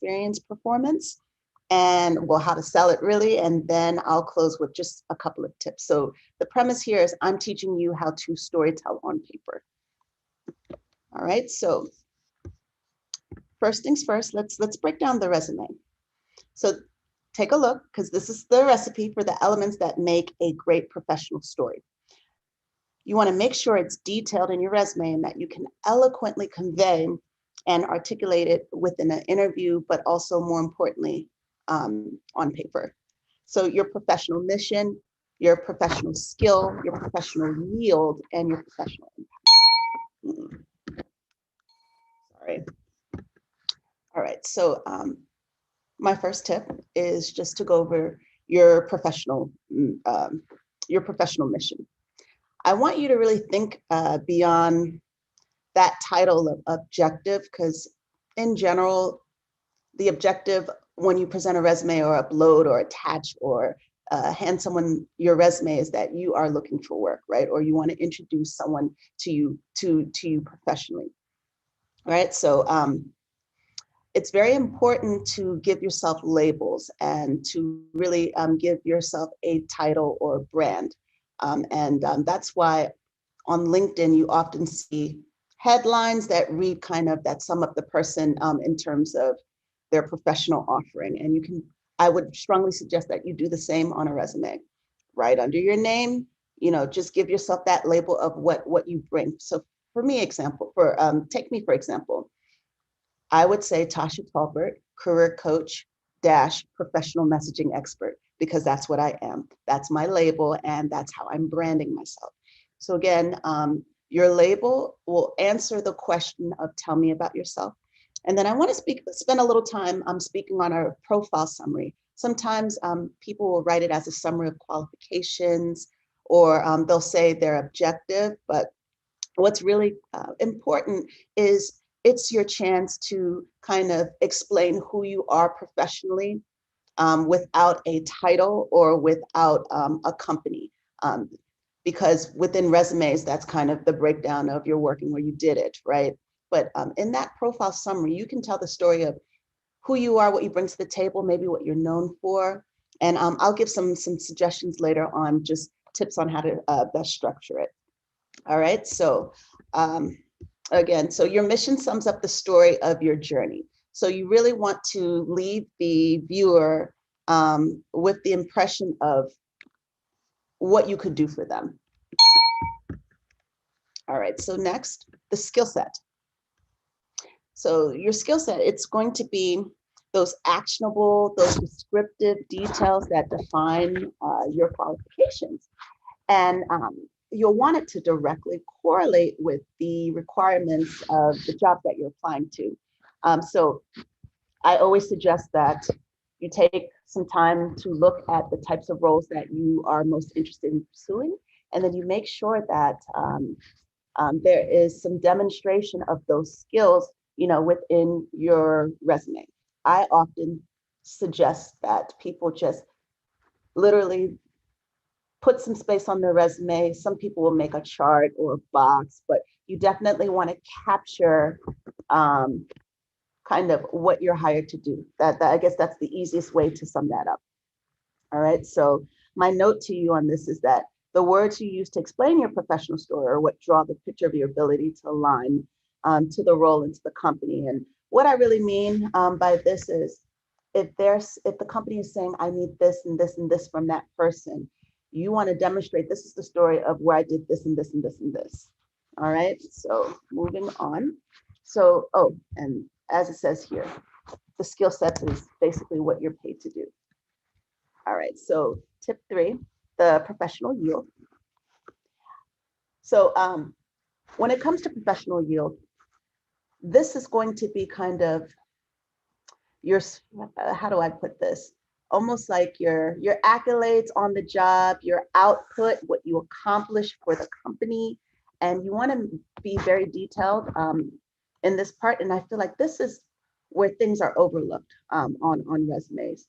experience performance, and well, how to sell it really. And then I'll close with just a couple of tips. So the premise here is I'm teaching you how to storytell on paper. All right, so first things first, let's break down the resume. So take a look, because this is the recipe for the elements that make a great professional story. You want to make sure it's detailed in your resume and that you can eloquently convey and articulate it within an interview, but also more importantly, on paper. So your professional mission, your professional skill, your professional yield, and your professional impact. Sorry. All right, so my first tip is just to go over your professional mission. I want you to really think beyond that title of objective, because in general, the objective when you present a resume or upload or attach or hand someone your resume is that you are looking for work, right? Or you want to introduce someone to you professionally, right? So it's very important to give yourself labels and to really give yourself a title or brand. That's why on LinkedIn, you often see headlines that read kind of that sum up the person in terms of their professional offering. And I would strongly suggest that you do the same on a resume. Right under your name, just give yourself that label of what you bring. So for me, take me for example, I would say Tasha Talbert, career coach dash professional messaging expert, because that's what I am. That's my label, and that's how I'm branding myself. So again, your label will answer the question of tell me about yourself. And then I want to spend a little time speaking on our profile summary. Sometimes people will write it as a summary of qualifications, or they'll say their objective, but what's really important is it's your chance to kind of explain who you are professionally without a title or without a company. Because within resumes, that's kind of the breakdown of your work and where you did it, right? But in that profile summary, you can tell the story of who you are, what you bring to the table, maybe what you're known for. And I'll give some suggestions later on, just tips on how to best structure it. All right, so again, so your mission sums up the story of your journey. So you really want to leave the viewer with the impression of what you could do for them. All right, so next, the skill set. So your skill set, it's going to be those actionable, those descriptive details that define your qualifications. And you'll want it to directly correlate with the requirements of the job that you're applying to. So I always suggest that you take some time to look at the types of roles that you are most interested in pursuing, and then you make sure that there is some demonstration of those skills, within your resume. I often suggest that people just literally put some space on their resume. Some people will make a chart or a box, but you definitely want to capture kind of what you're hired to do. That I guess that's the easiest way to sum that up. All right, so my note to you on this is that the words you use to explain your professional story are what draw the picture of your ability to align to the role and to the company. And what I really mean by this is if the company is saying, I need this and this and this from that person, you want to demonstrate this is the story of where I did this and this and this and this. All right, so moving on. So, and as it says here, the skill set is basically what you're paid to do. All right, so tip 3, the professional yield. So when it comes to professional yield, this is going to be kind of your, how do I put this? Almost like your accolades on the job, your output, what you accomplish for the company. And you want to be very detailed in this part. And I feel like this is where things are overlooked on resumes.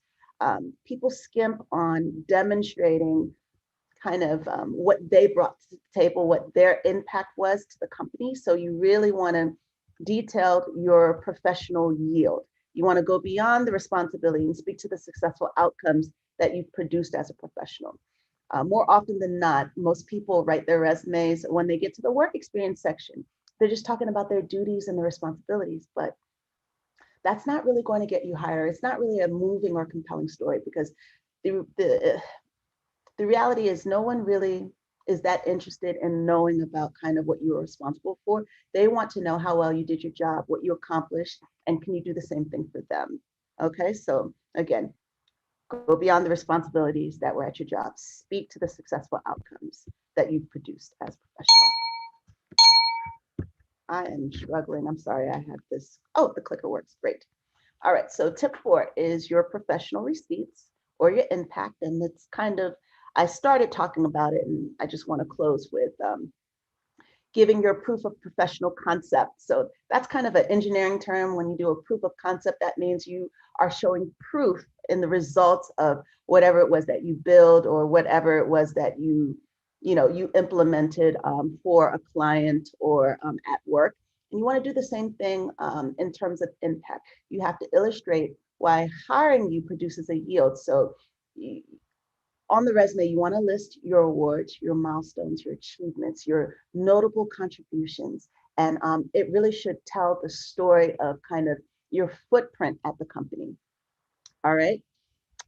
People skimp on demonstrating kind of what they brought to the table, what their impact was to the company. So you really want to detail your professional yield. You want to go beyond the responsibility and speak to the successful outcomes that you've produced as a professional. More often than not, most people write their resumes when they get to the work experience section. They're just talking about their duties and their responsibilities, but that's not really going to get you hired. It's not really a moving or compelling story because the reality is no one really is that interested in knowing about kind of what you are responsible for. They want to know how well you did your job, what you accomplished, and can you do the same thing for them? Okay, so again, go beyond the responsibilities that were at your job. Speak to the successful outcomes that you've produced as a professional. I am struggling. I'm sorry, I have this. Oh, the clicker works. Great. All right, so tip 4 is your professional receipts or your impact. And it's kind of, I started talking about it and I just want to close with giving your proof of professional concept. So that's kind of an engineering term. When you do a proof of concept, that means you are showing proof in the results of whatever it was that you build or whatever it was that you implemented for a client or at work. And you want to do the same thing in terms of impact. You have to illustrate why hiring you produces a yield. So on the resume, you want to list your awards, your milestones, your achievements, your notable contributions. And it really should tell the story of kind of your footprint at the company. All right.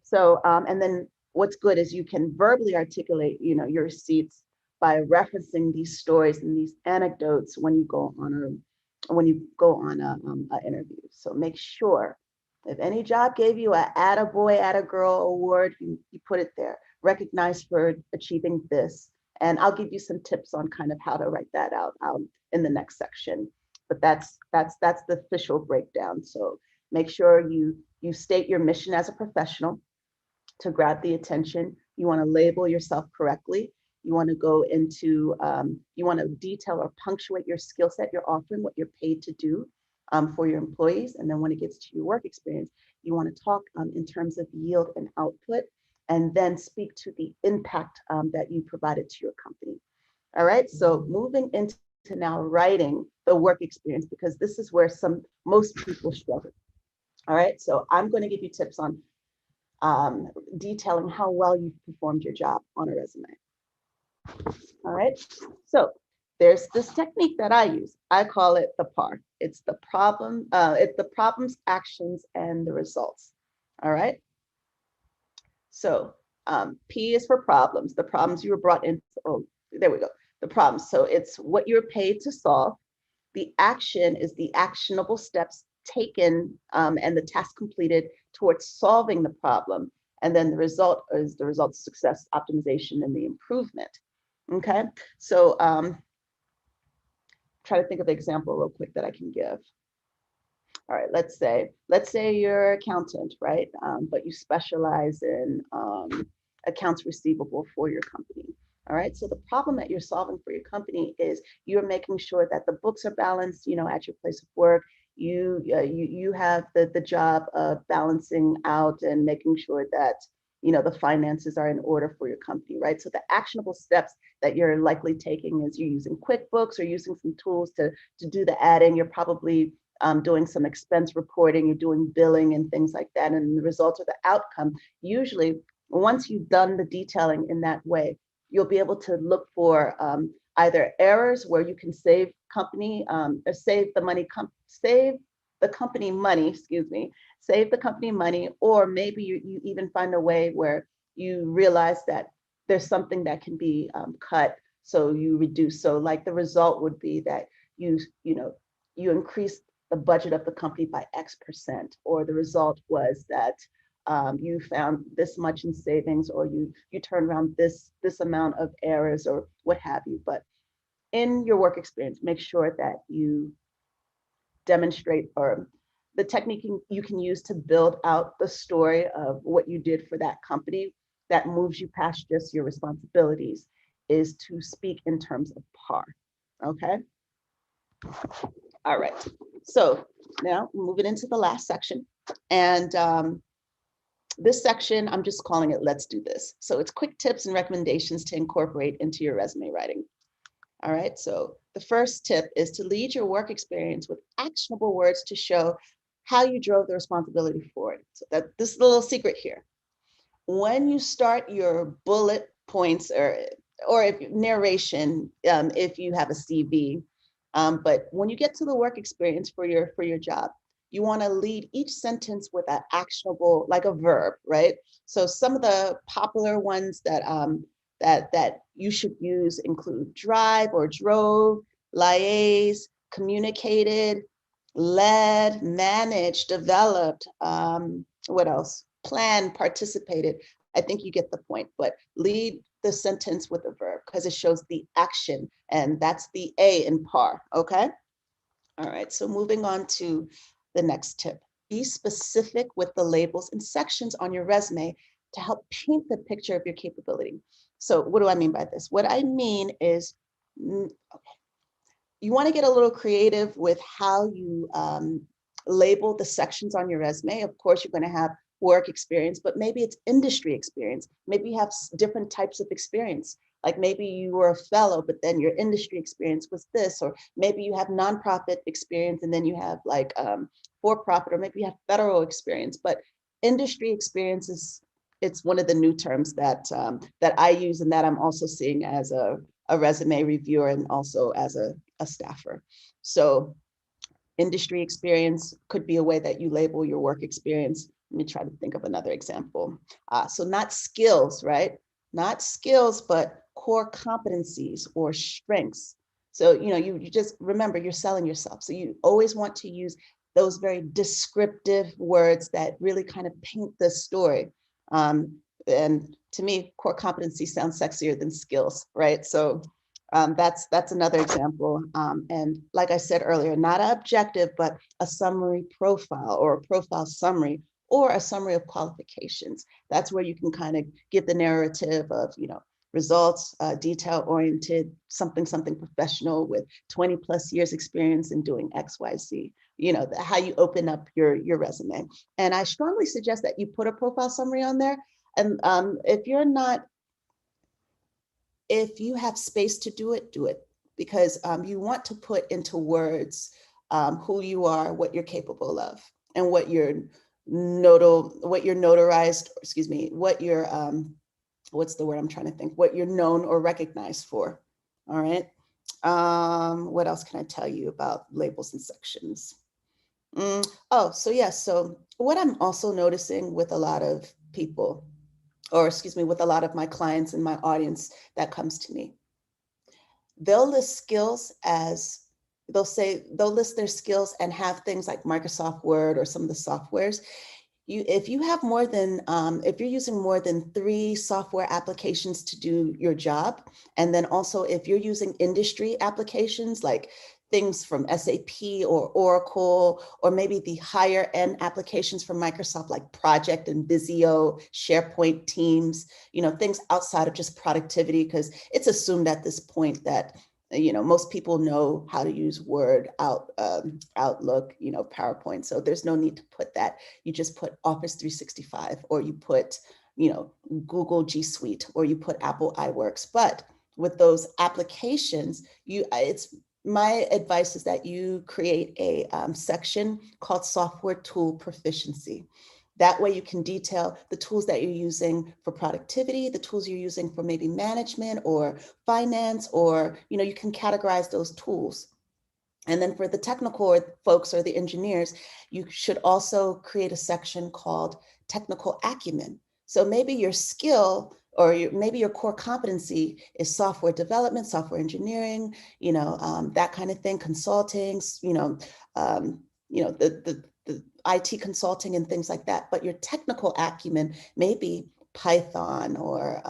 So, and then what's good is you can verbally articulate, your receipts by referencing these stories and these anecdotes when you go on a interview. So make sure if any job gave you a attaboy, attagirl award, you put it there. Recognized for achieving this. And I'll give you some tips on kind of how to write that out in the next section. But that's the official breakdown. So make sure you state your mission as a professional to grab the attention. You want to label yourself correctly. You want to go into, you want to detail or punctuate your skill set you're offering, what you're paid to do for your employees. And then when it gets to your work experience, you want to talk in terms of yield and output, and then speak to the impact that you provided to your company. All right, so moving into now writing the work experience, because this is where most people struggle. All right, so I'm going to give you tips on detailing how well you've performed your job on a resume. All right, so there's this technique that I use. I call it the PAR. It's the problems, actions, and the results. All right. So P is for problems. The problems you were brought in. Oh, there we go. The problems. So it's what you're paid to solve. The action is the actionable steps taken and the task completed towards solving the problem. And then the result is the result of success, optimization, and the improvement. Okay, so try to think of an example real quick that I can give. All right, let's say you're an accountant, right? But you specialize in accounts receivable for your company. All right, so the problem that you're solving for your company is you're making sure that the books are balanced, at your place of work. You have the job of balancing out and making sure that the finances are in order for your company, right? So the actionable steps that you're likely taking is you're using QuickBooks or using some tools to do the adding. You're probably doing some expense reporting, you're doing billing and things like that. And the result or the outcome, usually once you've done the detailing in that way, you'll be able to look for either errors where you can save company or save the company money, or maybe you even find a way where you realize that there's something that can be cut, so you reduce. So like the result would be that you increase the budget of the company by X%, or the result was that you found this much in savings, or you turn around this amount of errors, or what have you. But in your work experience, make sure that you demonstrate or the technique you can use to build out the story of what you did for that company that moves you past just your responsibilities is to speak in terms of PAR. Okay. All right. So now moving into the last section, and this section, I'm just calling it Let's Do This. So it's quick tips and recommendations to incorporate into your resume writing. All right, so the first tip is to lead your work experience with actionable words to show how you drove the responsibility forward. So that this is a little secret here. When you start your bullet points or if narration, if you have a CV, but when you get to the work experience for your job, you want to lead each sentence with an actionable, like a verb, right? So some of the popular ones that you should use include drive or drove, liaise, communicated, led, managed, developed. What else? Planned, participated. I think you get the point, but lead the sentence with a verb because it shows the action, and that's the A in PAR, okay? All right, so moving on to the next tip. Be specific with the labels and sections on your resume to help paint the picture of your capability. So what do I mean by this? What I mean is, you want to get a little creative with how you label the sections on your resume. Of course, you're going to have work experience, but maybe it's industry experience. Maybe you have different types of experience. Like maybe you were a fellow, but then your industry experience was this, or maybe you have nonprofit experience and then you have like for-profit, or maybe you have federal experience. But industry experience is, it's one of the new terms that that I use and that I'm also seeing as a resume reviewer and also as a staffer. So industry experience could be a way that you label your work experience. Let me try to think of another example. So not skills, right? Not skills, but core competencies or strengths. So, you just remember you're selling yourself. So you always want to use those very descriptive words that really kind of paint the story. And to me, core competency sounds sexier than skills, right? So that's another example. And like I said earlier, not an objective, but a summary profile or a profile summary or a summary of qualifications. That's where you can kind of give the narrative of, results, detail-oriented, something professional with 20 plus years experience in doing X, Y, Z. How you open up your resume. And I strongly suggest that you put a profile summary on there. And if you have space to do it, because you want to put into words who you are, what you're capable of, and what you're notarized, excuse me, what you're, what's the word I'm trying to think, what you're known or recognized for. All right. What else can I tell you about labels and sections? So what I'm also noticing with a lot of people, or excuse me, with a lot of my clients and my audience that comes to me, they'll list skills as, they'll list their skills and have things like Microsoft Word or some of the softwares. If you have more than, if you're using more than 3 software applications to do your job, and then also if you're using industry applications like things from SAP or Oracle, or maybe the higher end applications from Microsoft like Project and Visio, SharePoint, Teams, things outside of just productivity, because it's assumed at this point that most people know how to use Word, Outlook, PowerPoint. So there's no need to put that. You just put Office 365, or you put, Google G Suite, or you put Apple iWorks. But with those applications, it's my advice is that you create a section called Software Tool Proficiency. That way you can detail the tools that you're using for productivity, the tools you're using for maybe management or finance, or, you can categorize those tools. And then for the technical folks or the engineers, you should also create a section called Technical Acumen. So maybe your skill or maybe your core competency is software development, software engineering, that kind of thing, consulting, the IT consulting and things like that. But your technical acumen may be Python or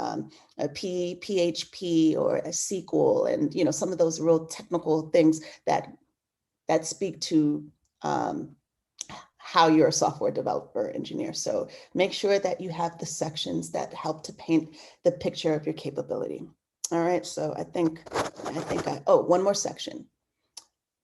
a PHP or a SQL, and some of those real technical things that speak to how you're a software developer engineer. So make sure that you have the sections that help to paint the picture of your capability. All right, so I think one more section.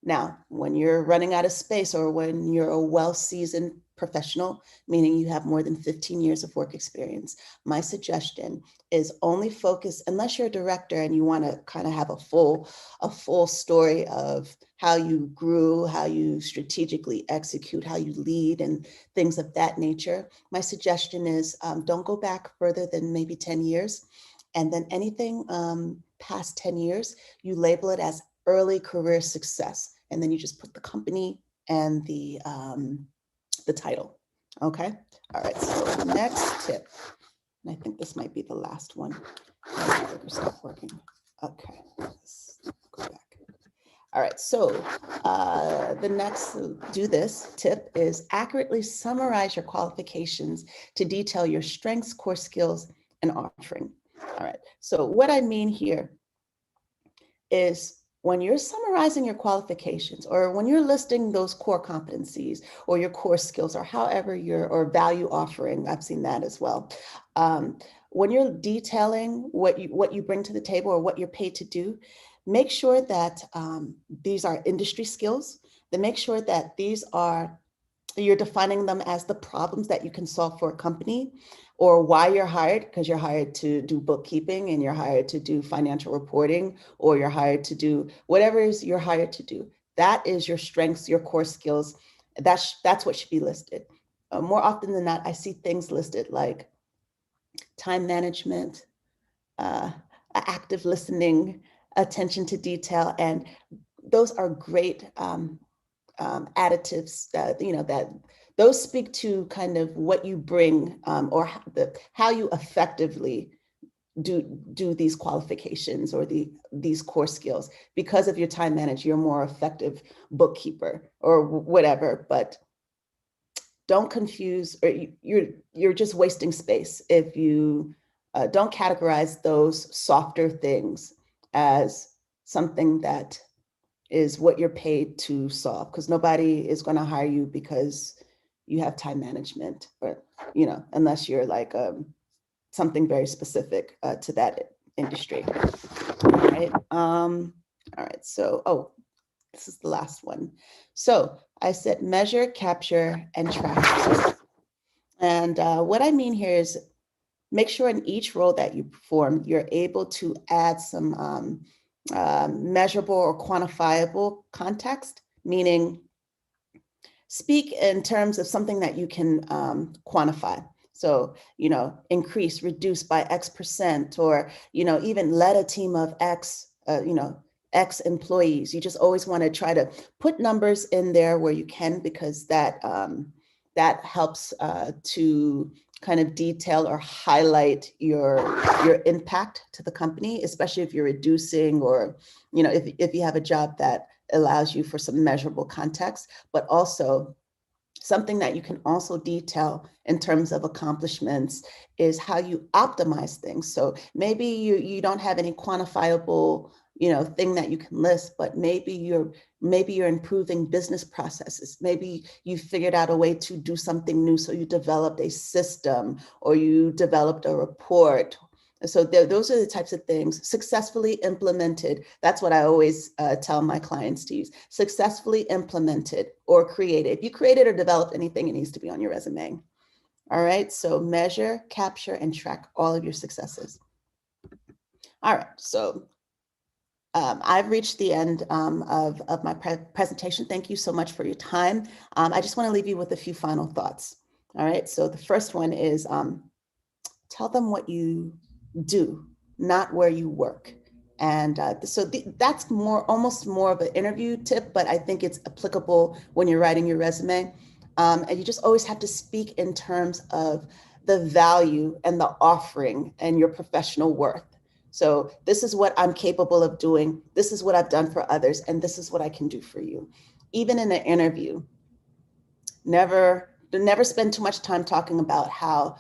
Now, when you're running out of space, or when you're a well-seasoned professional, meaning you have more than 15 years of work experience, my suggestion is only focus, unless you're a director and you want to kind of have a full story of how you grew, how you strategically execute, how you lead, and things of that nature. My suggestion is don't go back further than maybe 10 years. And then anything past 10 years, you label it as early career success. And then you just put the company and the title. Okay. All right. So next tip, and I think this might be the last one. My clicker stopped working. Okay. Let's go back. All right, so the next do this tip is accurately summarize your qualifications to detail your strengths, core skills, and offering. All right, so what I mean here is when you're summarizing your qualifications or when you're listing those core competencies or your core skills or however or value offering, I've seen that as well. When you're detailing what you bring to the table or what you're paid to do, make sure that these are industry skills. Then make sure that you're defining them as the problems that you can solve for a company or why you're hired, because you're hired to do bookkeeping and you're hired to do financial reporting, or you're hired to do whatever it is you're hired to do. That is your strengths, your core skills. That's what should be listed. More often than not, I see things listed like time management, active listening, attention to detail, and those are great additives that those speak to kind of what you bring or how you effectively do these qualifications or these core skills. Because of your time management, you're a more effective bookkeeper or whatever, but don't confuse, or you're just wasting space if you don't categorize those softer things as something that is what you're paid to solve, because nobody is going to hire you because you have time management, or unless you're like something very specific to that industry. All right. All right. So, this is the last one. So I said measure, capture, and track. And what I mean here is make sure in each role that you perform, you're able to add some measurable or quantifiable context, meaning speak in terms of something that you can quantify. So, increase, reduce by X%, or, even led a team of X, X employees. You just always want to try to put numbers in there where you can, because that helps to kind of detail or highlight your impact to the company, especially if you're reducing, or, if you have a job that allows you for some measurable context, but also something that you can also detail in terms of accomplishments is how you optimize things. So maybe you don't have any quantifiable thing that you can list, but maybe you're improving business processes. Maybe you figured out a way to do something new. So you developed a system, or you developed a report. So those are the types of things successfully implemented. That's what I always tell my clients to use: successfully implemented or created. If you created or developed anything, it needs to be on your resume. All right. So measure, capture, and track all of your successes. All right. So I've reached the end of my presentation. Thank you so much for your time. I just want to leave you with a few final thoughts. All right. So the first one is tell them what you do, not where you work. And that's almost more of an interview tip, but I think it's applicable when you're writing your resume. And you just always have to speak in terms of the value and the offering and your professional worth. So this is what I'm capable of doing. This is what I've done for others. And this is what I can do for you. Even in an interview, never spend too much time talking about how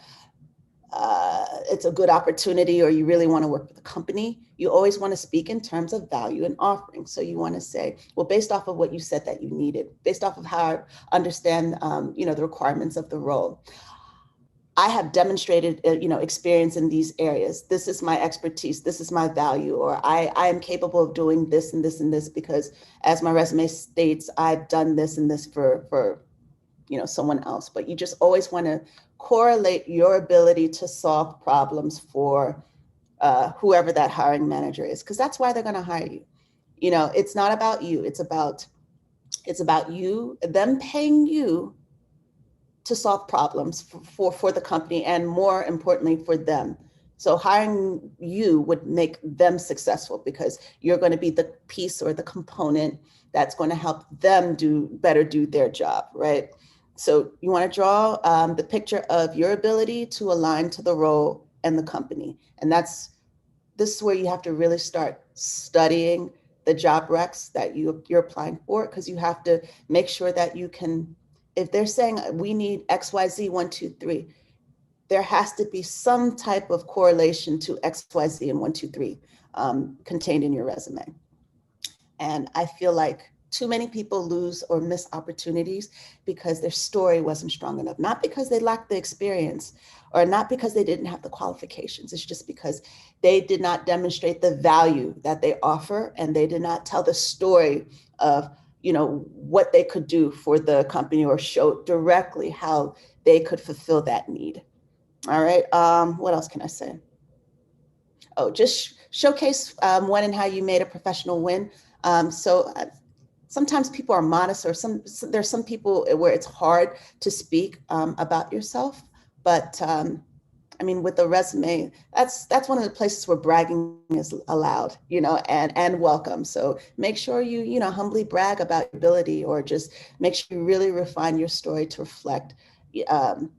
it's a good opportunity or you really want to work with the company. You always want to speak in terms of value and offering. So you want to say, well, based off of what you said that you needed, based off of how I understand, the requirements of the role, I have demonstrated, experience in these areas. This is my expertise. This is my value, or I am capable of doing this and this and this because, as my resume states, I've done this and this for someone else. But you just always want to correlate your ability to solve problems for whoever that hiring manager is, because that's why they're going to hire you. It's not about you. It's about It's about you, them paying you to solve problems for the company, and more importantly for them. So hiring you would make them successful because you're going to be the piece or the component that's going to help them do their job, right? So you want to draw the picture of your ability to align to the role and the company. And this is where you have to really start studying the job recs that you're applying for, because you have to make sure that you can, if they're saying we need XYZ 1, 2, 3, there has to be some type of correlation to XYZ and 1, 2, 3 contained in your resume. And I feel like too many people lose or miss opportunities because their story wasn't strong enough, not because they lacked the experience or not because they didn't have the qualifications. It's just because they did not demonstrate the value that they offer, and they did not tell the story of, what they could do for the company or show directly how they could fulfill that need. All right. What else can I say? Oh, just showcase when and how you made a professional win. So sometimes people are modest, or there's some people where it's hard to speak about yourself. But I mean, with the resume, that's one of the places where bragging is allowed, and welcome. So make sure you humbly brag about your ability, or just make sure you really refine your story to reflect, um,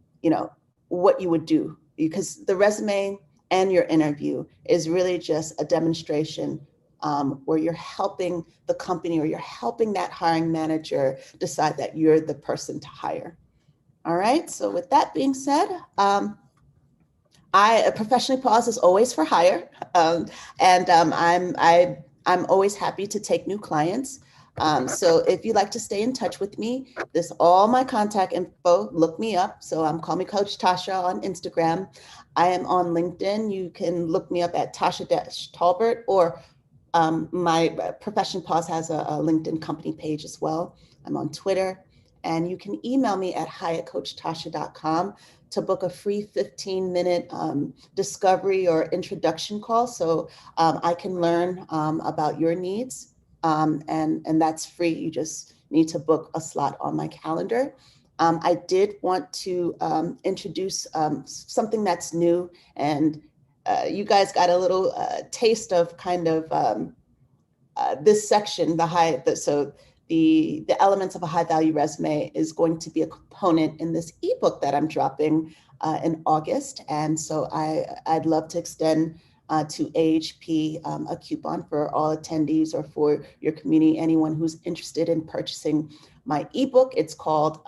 what you would do, because the resume and your interview is really just a demonstration where you're helping the company, or you're helping that hiring manager decide that you're the person to hire. All right. So with that being said, I professionally pause is always for hire, and I'm always happy to take new clients. So if you'd like to stay in touch with me, this all my contact info. Look me up. So call me Coach Tasha on Instagram. I am on LinkedIn. You can look me up at Tasha-Talbert, or my Profession Pause has a LinkedIn company page as well. I'm on Twitter, and you can email me at hi@coachtasha.com to book a free 15-minute discovery or introduction call, so I can learn about your needs, and that's free. You just need to book a slot on my calendar. I did want to introduce something that's new, and you guys got a little taste of kind of this section, the elements of a high value resume is going to be a component in this ebook that I'm dropping in August. And so I'd love to extend to AHP a coupon for all attendees, or for your community, anyone who's interested in purchasing my ebook. It's called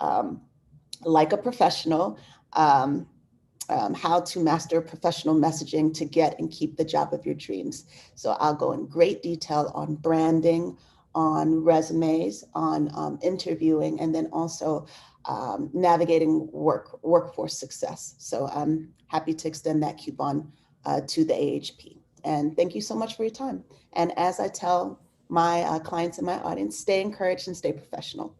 Like a Professional. How to master professional messaging to get and keep the job of your dreams. So I'll go in great detail on branding, on resumes, on interviewing, and then also navigating workforce success. So I'm happy to extend that coupon to the AHP. And thank you so much for your time. And as I tell my clients in my audience, stay encouraged and stay professional.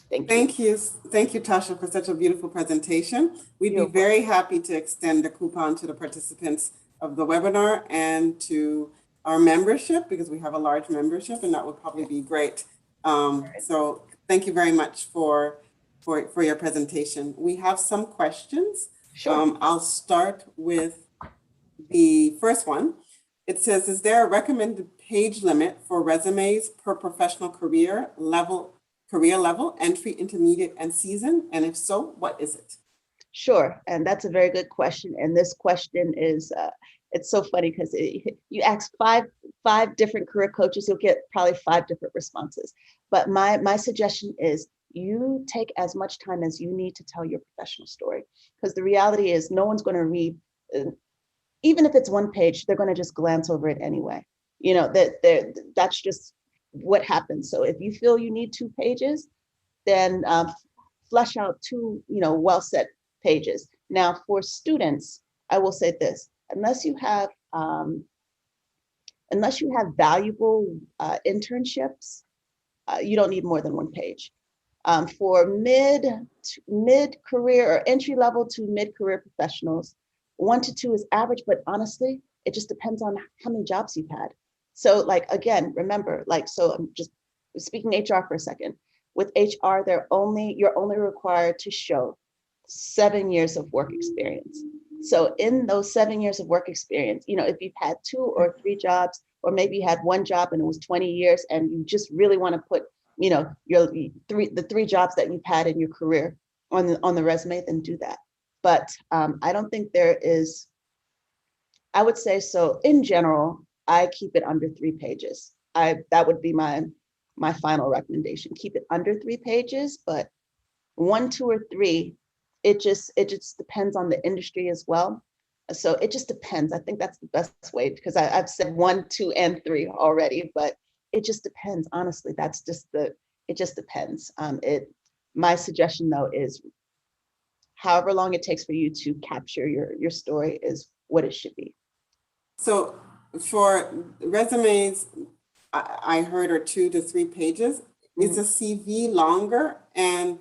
Thank you. Thank you, Tasha, for such a beautiful presentation. We'd be very happy to extend the coupon to the participants of the webinar and to our membership, because we have a large membership, and that would probably be great. So thank you very much for your presentation. We have some questions. Sure. I'll start with the first one. It says, is there a recommended page limit for resumes per professional career level, entry, intermediate, and season? And if so, what is it? Sure. And that's a very good question. And this question is, it's so funny because you ask five different career coaches, you'll get probably 5 different responses. But my suggestion is you take as much time as you need to tell your professional story. Because the reality is no one's going to read, even if it's 1 page, they're going to just glance over it anyway. That's just what happens. So if you feel you need 2 pages, then flesh out 2, well-set pages. Now, for students, I will say this: unless you have valuable internships, you don't need more than 1 page. For mid-career or entry-level to mid-career professionals, 1 to 2 is average, but honestly, it just depends on how many jobs you've had. So again, remember, so I'm just speaking HR for a second, with HR, you're only required to show 7 years of work experience. So in those 7 years of work experience, if you've had 2 or 3 jobs, or maybe you had 1 job and it was 20 years, and you just really want to put, the 3 jobs that you've had in your career on the resume, then do that. But I don't think there is, I would say, so in general, I keep it under 3 pages. That would be my final recommendation. Keep it under 3 pages, but 1, 2, or 3, it just depends on the industry as well. So it just depends. I think that's the best way, because I've said 1, 2, and 3 already, but it just depends. Honestly, it just depends. My suggestion though is however long it takes for you to capture your story is what it should be. So for resumes, I heard are 2 to 3 pages. Is a CV longer? And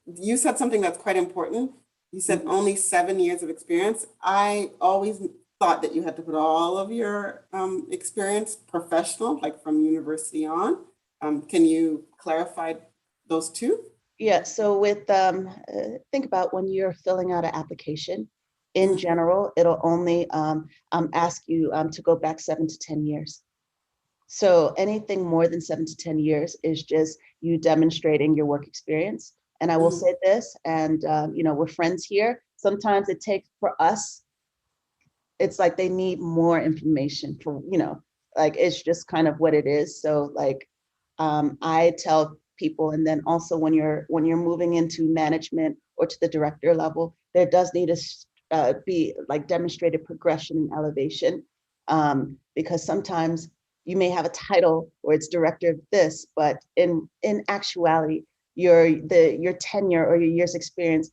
you said something that's quite important. You said only 7 years of experience. I always thought that you had to put all of your experience professional, like from university on. Can you clarify those 2? Yeah, so with think about when you're filling out an application, in general, it'll only ask you to go back 7 to 10 years. So anything more than 7 to 10 years is just you demonstrating your work experience. And I will say this, and we're friends here. Sometimes it takes for us, it's like they need more information for, like it's just kind of what it is. So like I tell people, and then also when you're moving into management or to the director level, there does need to be like demonstrated progression and elevation, because sometimes you may have a title or it's director of this, but in actuality, your tenure or your years experience,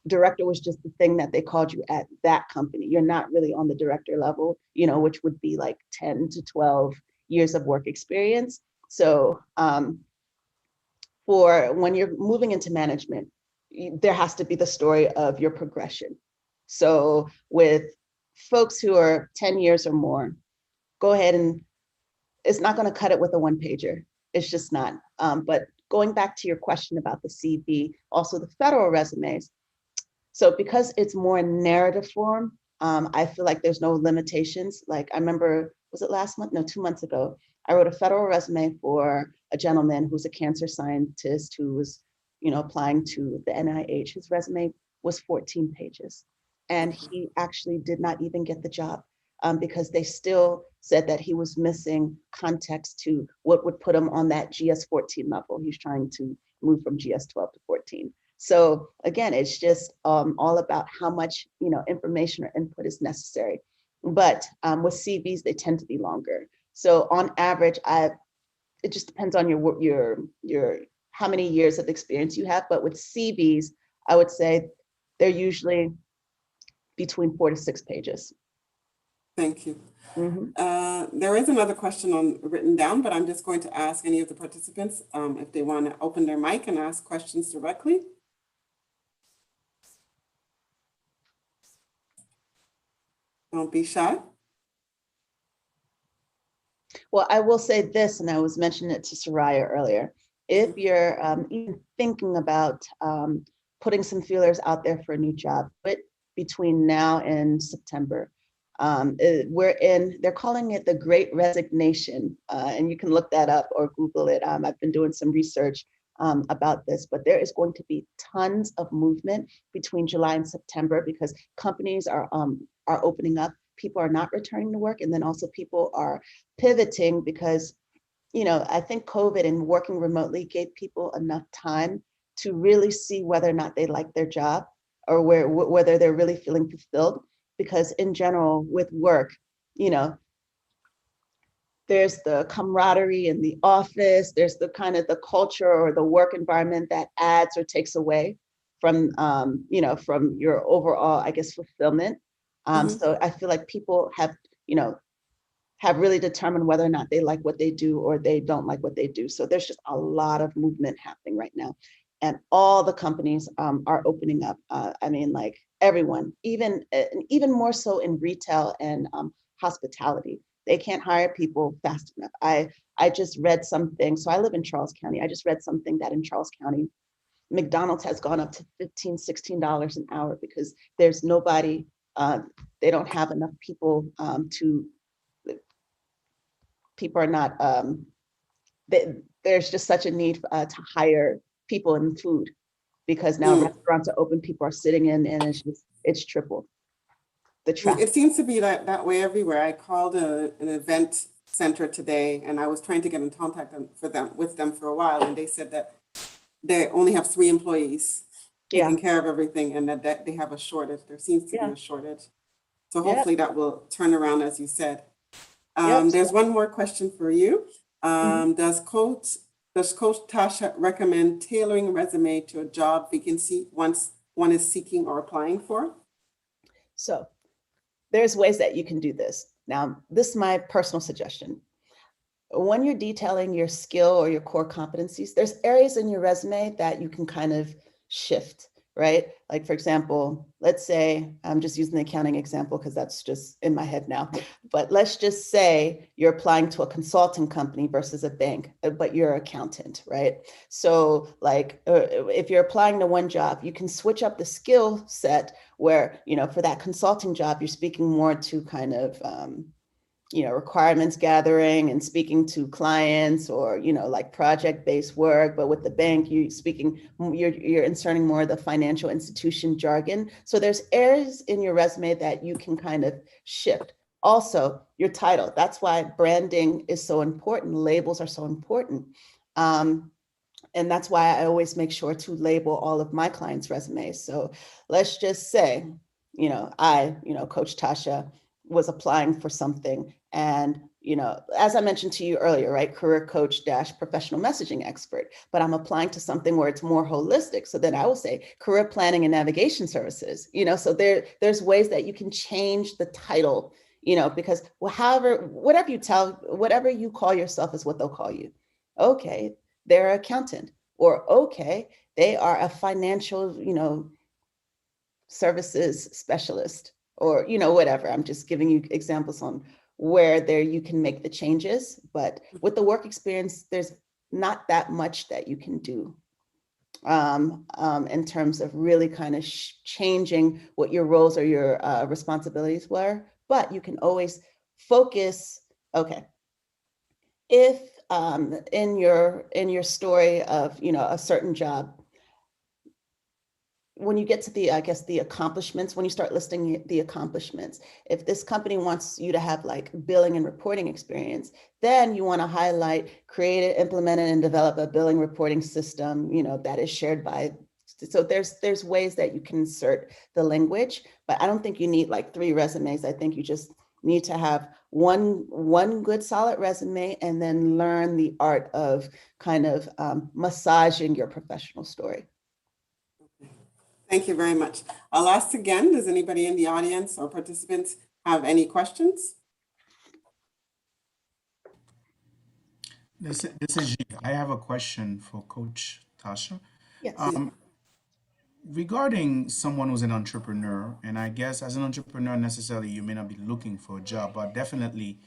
director was just the thing that they called you at that company. You're not really on the director level, which would be like 10 to 12 years of work experience. So for when you're moving into management, there has to be the story of your progression. So with folks who are 10 years or more, go ahead, and it's not going to cut it with a 1-pager. It's just not. But going back to your question about the CV, also the federal resumes. So because it's more in narrative form, I feel like there's no limitations. Like I remember, was it last month? No, 2 months ago, I wrote a federal resume for a gentleman who's a cancer scientist who was, applying to the NIH. His resume was 14 pages. And he actually did not even get the job because they still said that he was missing context to what would put him on that GS-14 level. He's trying to move from GS-12 to 14. So again, it's just all about how much information or input is necessary. But with CVs, they tend to be longer. So on average, it just depends on your how many years of experience you have. But with CVs, I would say they're usually between 4 to 6 pages. Thank you. There is another question written down, but I'm just going to ask any of the participants if they want to open their mic and ask questions directly. Don't be shy. Well, I will say this, and I was mentioning it to Soraya earlier. If you're even thinking about putting some feelers out there for a new job, but between now and September, they're calling it the Great Resignation, and you can look that up or Google it. I've been doing some research about this, but there is going to be tons of movement between July and September because companies are opening up. People are not returning to work, and then also people are pivoting because, I think COVID and working remotely gave people enough time to really see whether or not they like their job or whether they're really feeling fulfilled. Because in general, with work, there's the camaraderie in the office, there's the kind of the culture or the work environment that adds or takes away from, from your overall, I guess, fulfillment. So I feel like people have really determined whether or not they like what they do or they don't like what they do. So there's just a lot of movement happening right now. And all the companies are opening up. I mean, like everyone, even more so in retail and hospitality. They can't hire people fast enough. I just read something. So I live in Charles County. I just read something that in Charles County, McDonald's has gone up to $15, $16 an hour because there's nobody, they don't have enough people people are not, there's just such a need to hire people in food because now restaurants are open, people are sitting in, and it's tripled the traffic. It seems to be that way everywhere. I called an event center today, and I was trying to get in contact with them for a while, and they said that they only have 3 employees taking care of everything, and that they have a shortage. There seems to be a shortage. So hopefully that will turn around, as you said. There's one more question for you. Does Coach Tasha recommend tailoring a resume to a job vacancy once one is seeking or applying for? So there's ways that you can do this. Now, this is my personal suggestion. When you're detailing your skill or your core competencies, there's areas in your resume that you can kind of shift, right? Like, for example, let's say, I'm just using the accounting example because that's just in my head now, but let's just say you're applying to a consulting company versus a bank, but you're an accountant, right? So like, if you're applying to one job, you can switch up the skill set where, for that consulting job, you're speaking more to kind of, requirements gathering and speaking to clients or, like project-based work. But with the bank, you're inserting more of the financial institution jargon. So there's areas in your resume that you can kind of shift. Also, your title. That's why branding is so important. Labels are so important. And that's why I always make sure to label all of my clients' resumes. So let's just say, Coach Tasha was applying for something. And, as I mentioned to you earlier, right, career coach / professional messaging expert, but I'm applying to something where it's more holistic. So then I will say career planning and navigation services, so there's ways that you can change the title, because whatever you call yourself is what they'll call you. Okay, they're an accountant, or okay, they are a financial, services specialist, or whatever. I'm just giving you examples on where there you can make the changes, but with the work experience, there's not that much that you can do in terms of really kind of changing what your roles or your responsibilities were. But you can always focus. Okay, if in your story of a certain job, when you get to the accomplishments, when you start listing the accomplishments, if this company wants you to have like billing and reporting experience, then you want to highlight, created, implemented, and develop a billing reporting system, that is shared by. So there's ways that you can insert the language, but I don't think you need like 3 resumes. I think you just need to have one good solid resume and then learn the art of kind of massaging your professional story. Thank you very much. I'll ask again, does anybody in the audience or participants have any questions? This is G. I have a question for Coach Tasha. Yes. Regarding someone who's an entrepreneur, and I guess as an entrepreneur, necessarily you may not be looking for a job, but definitely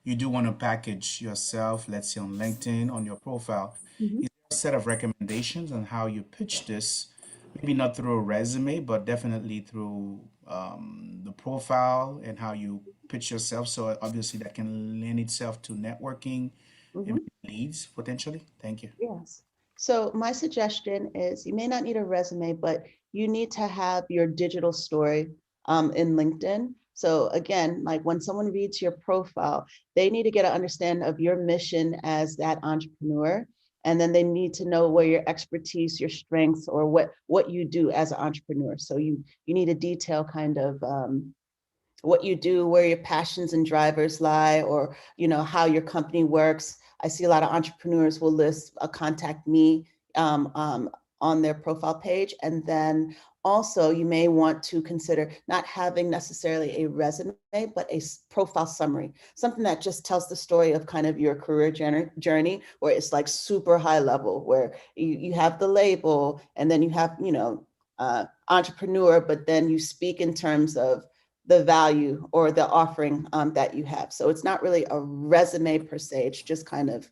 you do want to package yourself, let's say on LinkedIn, on your profile. Mhm. Is there a set of recommendations on how you pitch this? Maybe not through a resume, but definitely through the profile and how you pitch yourself. So obviously that can lend itself to networking Mhm. and leads potentially. Thank you. Yes. So my suggestion is you may not need a resume, but you need to have your digital story in LinkedIn. So again, like when someone reads your profile, they need to get an understanding of your mission as that entrepreneur. And then they need to know where your expertise, your strengths, or what you do as an entrepreneur. So you need to detail kind of what you do, where your passions and drivers lie, or how your company works. I see a lot of entrepreneurs will list a contact me on their profile page. And then also you may want to consider not having necessarily a resume, but a profile summary, something that just tells the story of kind of your career journey, where it's like super high level, where you have the label and then you have, entrepreneur, but then you speak in terms of the value or the offering that you have. So it's not really a resume per se, it's just kind of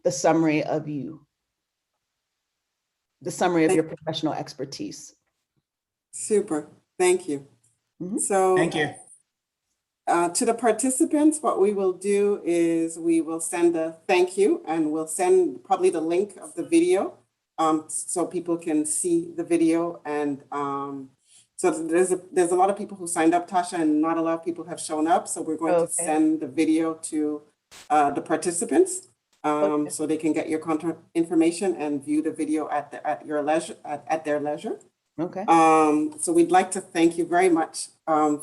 the summary of you, the summary of your professional expertise. Super, thank you. Mhm. So Thank you. to the participants, what we will do is we will send a thank you, and we'll send probably the link of the video so people can see the video. And so there's a lot of people who signed up, Tasha, and not a lot of people have shown up. So we're going to send the video to the participants so they can get your contact information and view the video at their leisure. Okay. So we'd like to thank you very much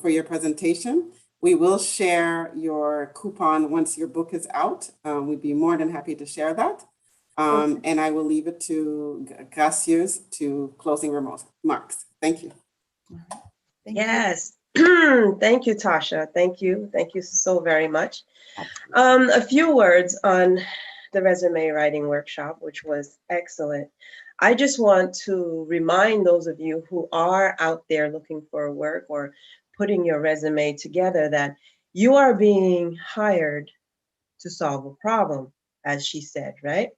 for your presentation. We will share your coupon once your book is out. We'd be more than happy to share that. And I will leave it to Gracieuse's to closing remarks. Thank you. Yes. Thank you, Tasha. Thank you. Thank you so very much. A few words on the resume writing workshop, which was excellent. I just want to remind those of you who are out there looking for work or putting your resume together that you are being hired to solve a problem, as she said, right?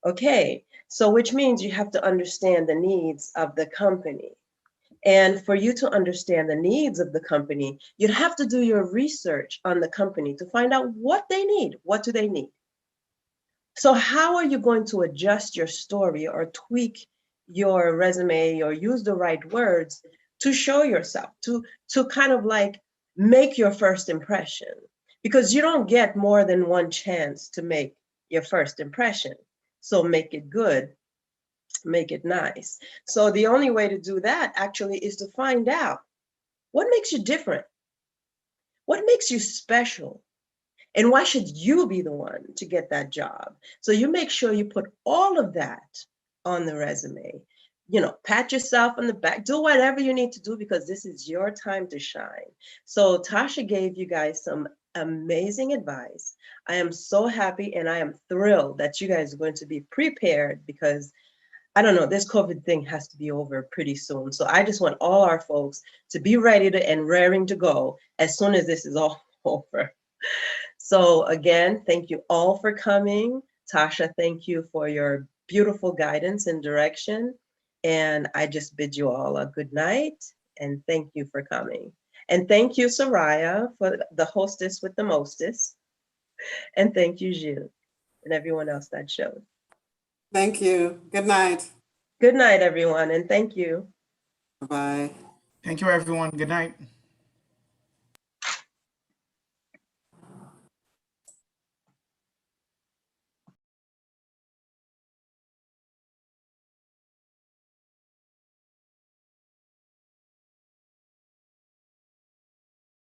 Okay, so which means you have to understand the needs of the company. And for you to understand the needs of the company, you'd have to do your research on the company to find out what they need. What do they need? So how are you going to adjust your story or tweak your resume or use the right words to show yourself, to kind of like make your first impression? Because you don't get more than one chance to make your first impression. So make it good, make it nice. So the only way to do that actually is to find out what makes you different, what makes you special, and why should you be the one to get that job? So you make sure you put all of that on the resume. You know, pat yourself on the back, do whatever you need to do because this is your time to shine. So Tasha gave you guys some amazing advice. I am so happy and I am thrilled that you guys are going to be prepared because I don't know, this COVID thing has to be over pretty soon. So I just want all our folks to be ready to and raring to go as soon as this is all over. So again, thank you all for coming. Tasha, thank you for your beautiful guidance and direction. And I just bid you all a good night and thank you for coming. And thank you, Soraya, for the hostess with the mostest. And thank you, Gilles, and everyone else that showed. Thank you. Good night. Good night, everyone, and thank you. Bye-bye. Thank you, everyone. Good night.